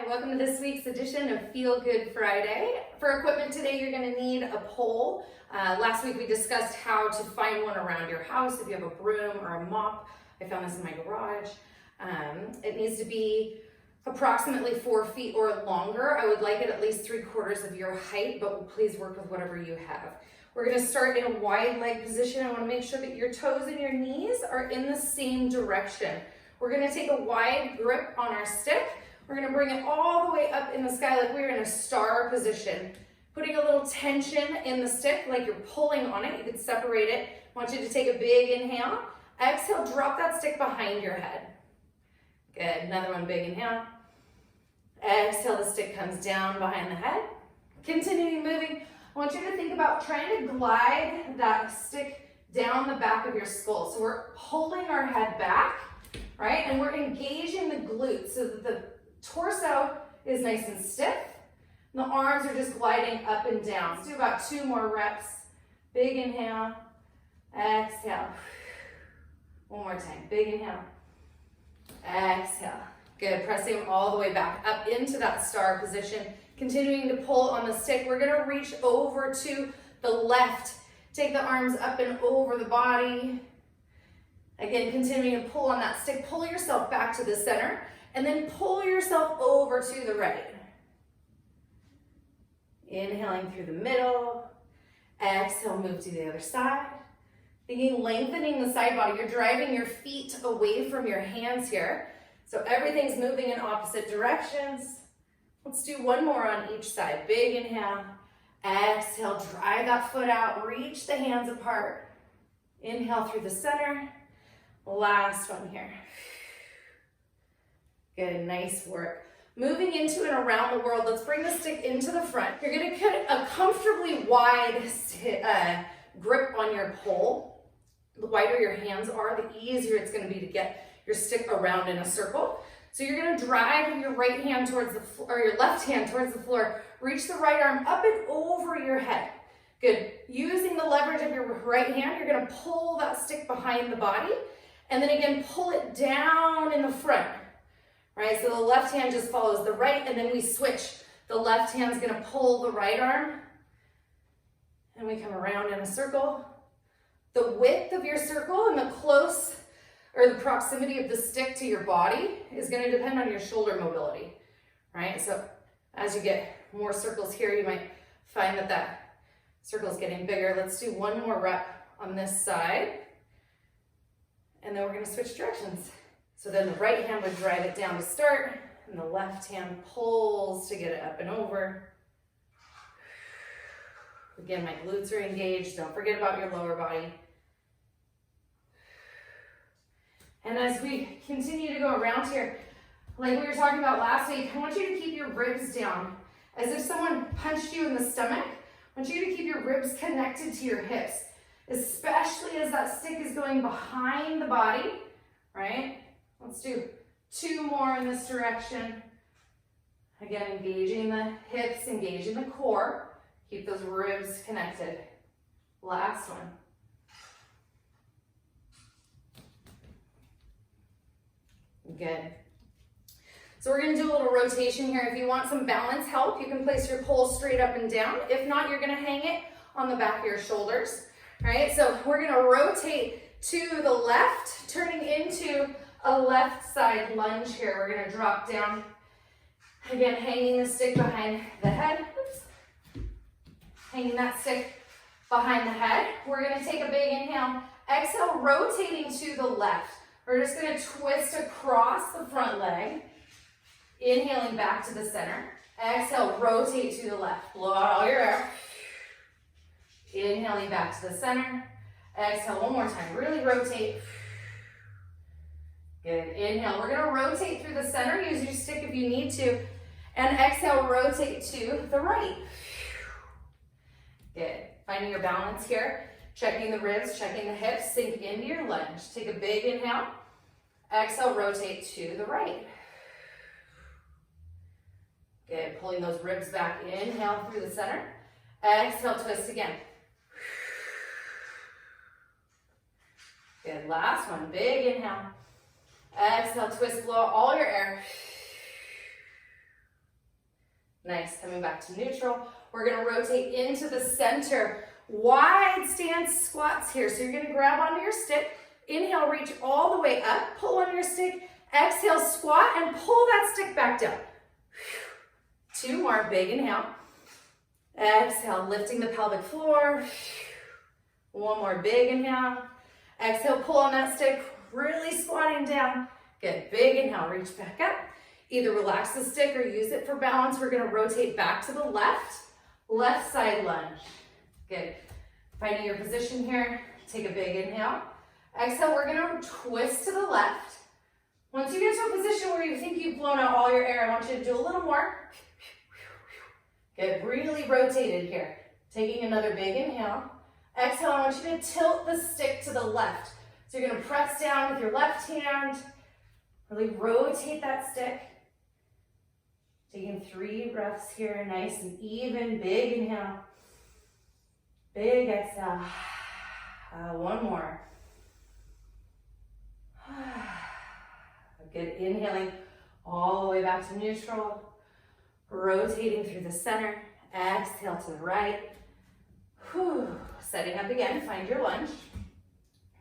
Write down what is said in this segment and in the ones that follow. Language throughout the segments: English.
welcome to this week's edition of Feel Good Friday. For equipment today, you're going to need a pole. Last week we discussed how to find one around your house if you have a broom or a mop. I found this in my garage. It needs to be approximately 4 feet or longer. I would like it at least 3/4 of your height, but please work with whatever you have. We're going to start in a wide leg position. I want to make sure that your toes and your knees are in the same direction. We're going to take a wide grip on our stick. We're going to bring it all the way up in the sky like we're in a star position. Putting a little tension in the stick like you're pulling on it. You could separate it. I want you to take a big inhale. Exhale, drop that stick behind your head. Good. Another one, big inhale. Exhale, the stick comes down behind the head. Continuing moving. I want you to think about trying to glide that stick down the back of your skull. So we're pulling our head back, right? And we're engaging the glutes so that the torso is nice and stiff. And the arms are just gliding up and down. Let's do about 2 more reps. Big inhale. Exhale. One more time. Big inhale. Exhale. Good. Pressing all the way back up into that star position. Continuing to pull on the stick. We're going to reach over to the left. Take the arms up and over the body. Again, continuing to pull on that stick. Pull yourself back to the center. And then pull yourself over to the right. Inhaling through the middle. Exhale, move to the other side. Thinking lengthening the side body. You're driving your feet away from your hands here. So everything's moving in opposite directions. Let's do 1 more on each side. Big inhale. Exhale, drive that foot out. Reach the hands apart. Inhale through the center. Last one here. Good, nice work. Moving into and around the world, let's bring the stick into the front. You're gonna get a comfortably wide grip on your pole. The wider your hands are, the easier it's gonna be to get your stick around in a circle. So you're gonna drive your right hand towards the floor, or your left hand towards the floor. Reach the right arm up and over your head. Good. Using the leverage of your right hand, you're gonna pull that stick behind the body, and then again, pull it down in the front. Right, so the left hand just follows the right, and then we switch. The left hand's gonna pull the right arm, and we come around in a circle. The width of your circle and the the proximity of the stick to your body is gonna depend on your shoulder mobility, right? So as you get more circles here, you might find that that circle's getting bigger. Let's do 1 more rep on this side, and then we're gonna switch directions. So then the right hand would drive it down to start, and the left hand pulls to get it up and over. Again, my glutes are engaged. Don't forget about your lower body. And as we continue to go around here, like we were talking about last week, I want you to keep your ribs down. As if someone punched you in the stomach, I want you to keep your ribs connected to your hips, especially as that stick is going behind the body, right? Let's do 2 more in this direction. Again, engaging the hips, engaging the core. Keep those ribs connected. Last one. Good. So we're going to do a little rotation here. If you want some balance help, you can place your pole straight up and down. If not, you're going to hang it on the back of your shoulders. All right, so we're going to rotate to the left, turning into a left side lunge here. We're going to drop down. Again, hanging the stick behind the head. Oops. Hanging that stick behind the head. We're going to take a big inhale. Exhale, rotating to the left. We're just going to twist across the front leg. Inhaling back to the center. Exhale, rotate to the left. Blow out all your air. Inhaling back to the center. Exhale, 1 more time. Really rotate. Good. Inhale. We're going to rotate through the center. Use your stick if you need to. And exhale, rotate to the right. Good. Finding your balance here. Checking the ribs, checking the hips. Sink into your lunge. Take a big inhale. Exhale, rotate to the right. Good. Pulling those ribs back. Inhale through the center. Exhale, twist again. Good. Last one. Big inhale. Exhale, twist, blow out all your air. Nice, coming back to neutral. We're gonna rotate into the center. Wide stance squats here. So you're gonna grab onto your stick. Inhale, reach all the way up. Pull on your stick. Exhale, squat and pull that stick back down. 2 more, big inhale. Exhale, lifting the pelvic floor. 1 more, big inhale. Exhale, pull on that stick, really squatting down. Good, big inhale, reach back up. Either relax the stick or use it for balance. We're gonna rotate back to the left. Left side lunge. Good. Finding your position here, take a big inhale. Exhale, we're gonna twist to the left. Once you get to a position where you think you've blown out all your air, I want you to do a little more. Get really rotated here. Taking another big inhale. Exhale, I want you to tilt the stick to the left. So you're gonna press down with your left hand, really rotate that stick. Taking 3 breaths here, nice and even, big inhale. Big exhale. 1 more. Good, inhaling all the way back to neutral. Rotating through the center. Exhale to the right. Whew. Setting up again, find your lunge.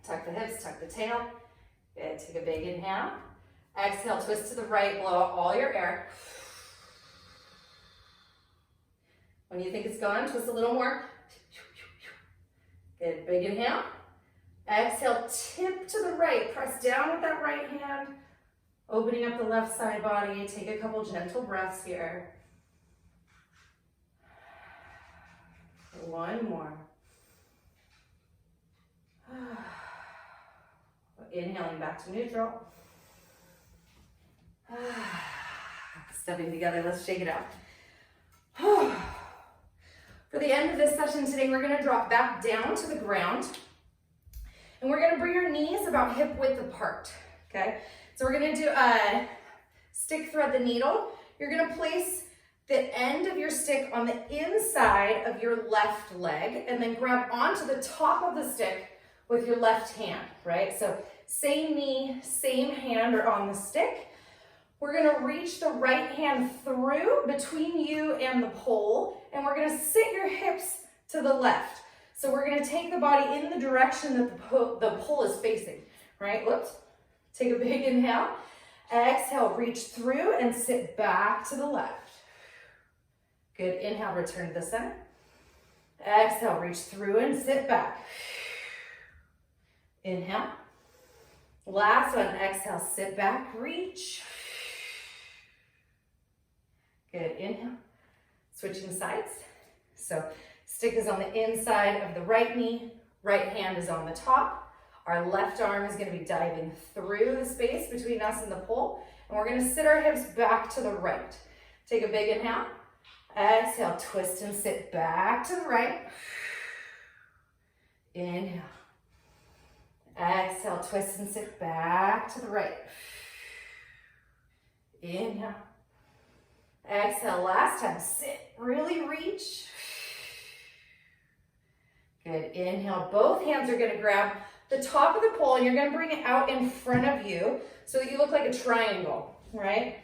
Tuck the hips, tuck the tail. Good, take a big inhale. Exhale, twist to the right, blow out all your air. When you think it's gone, twist a little more. Good, big inhale. Exhale, tip to the right, press down with that right hand. Opening up the left side body, take a couple gentle breaths here. 1 more. Inhaling back to neutral. Stepping together, let's shake it out. For the end of this session today, we're gonna drop back down to the ground. And we're gonna bring your knees about hip width apart, okay? So we're gonna do a stick thread the needle. You're gonna place the end of your stick on the inside of your left leg and then grab onto the top of the stick with your left hand, right? So same knee, same hand are on the stick. We're gonna reach the right hand through between you and the pole, and we're gonna sit your hips to the left. So we're gonna take the body in the direction that the pole is facing, right? Whoops. Take a big inhale. Exhale, reach through and sit back to the left. Good, inhale, return to the center. Exhale, reach through and sit back. Inhale. Last one, exhale, sit back, reach. Good, inhale. Switching sides. So stick is on the inside of the right knee, right hand is on the top. Our left arm is gonna be diving through the space between us and the pole, and we're gonna sit our hips back to the right. Take a big inhale. Exhale, twist and sit back to the right. Inhale. Exhale, twist and sit back to the right. Inhale. Exhale, last time, sit, really reach. Good, inhale, both hands are gonna grab the top of the pole and you're gonna bring it out in front of you so that you look like a triangle, right?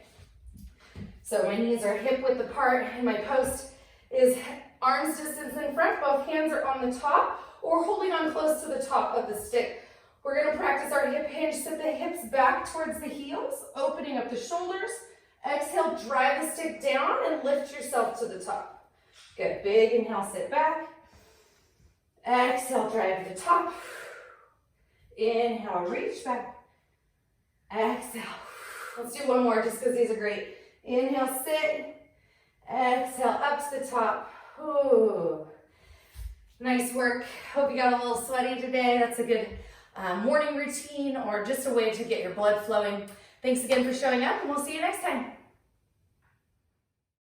So my knees are hip width apart and my post is arms distance in front. Both hands are on the top or holding on close to the top of the stick. We're gonna practice our hip hinge. Sit the hips back towards the heels, opening up the shoulders. Exhale, drive the stick down and lift yourself to the top. Good, big inhale, sit back. Exhale, drive to the top. Inhale, reach back. Exhale. Let's do one more just because these are great. Inhale, sit. Exhale, up to the top. Ooh. Nice work. Hope you got a little sweaty today. That's a good morning routine or just a way to get your blood flowing. Thanks again for showing up, and we'll see you next time.